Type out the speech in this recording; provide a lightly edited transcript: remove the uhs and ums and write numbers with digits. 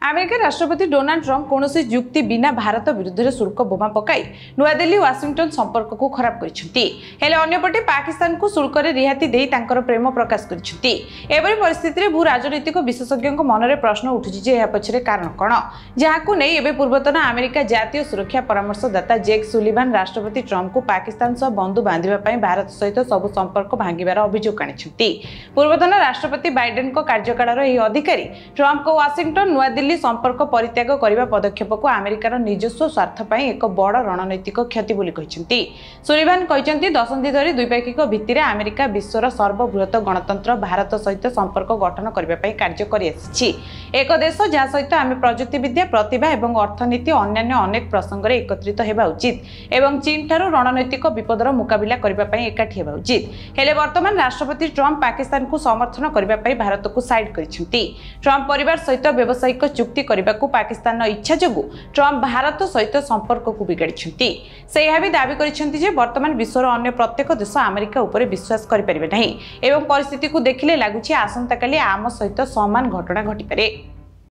America राष्ट्रपति Donald Trump कौनसी युक्ति बिना भारत विरुद्ध में शुल्क बोमा पकाई नुआदिल्ली वाशिंगटन संपर्क को खराब करपटे पाकिस्तान को शुल्क रिहाती दे प्रेम प्रकाश कर परिस्थिति भू राजनीतिक विशेषज्ञ मन में प्रश्न उठुची पछरे कारण कौन जहां नहीं पूर्वतन अमेरिका जातीय सुरक्षा परामर्शदाता जेक सुलिवान राष्ट्रपति ट्रम्प को पाकिस्तान सह बंधु बांधिबा भारत सहित सबु संपर्क भांगिबार अभियोग आनी पूर्वतन राष्ट्रपति बाइडेन कार्यकाल अधिकारी ट्रम्प को वाशिंगटन नुआदिल्ली संपर्क परित्याग करने पदक्षेप को अमेरिकार निजस्व स्वार्थ पर एक बड़ रणनैतिक क्षति बोली कहते सुलिवान कहते दशंधि धरी द्विपाक्षिक भित्तिरे अमेरिका विश्वर सर्वबृहत गणतंत्र भारत सहित संपर्क गठन करने कार्य कर एक देश जहाँ सहित आम प्रजुक्तिविद्या प्रतिभा और अर्थनीति अन्य अनेक प्रसंग में एकत्रित होगा उचित एवं चीन ठारू रणनैतिक विपदर मुकाबिला करने एकाठी होगा उचित हेले वर्तमान राष्ट्रपति ट्रम्प पाकिस्तान को समर्थन करने भारत को साइड करछंती ट्रम्प परिवार सहित व्यावसायिक चुक्ति करने को पाकिस्तान इच्छा जो ट्रम्प भारत सहित संपर्क को बिगाड़ी से यह भी दावी कर वर्तमान विश्वर अन्य प्रत्येक देश अमेरिका उपर विश्वास करें परिस्थिति को देखिले लगुच आसंता काली आम सहित समान घटना घटी पारे।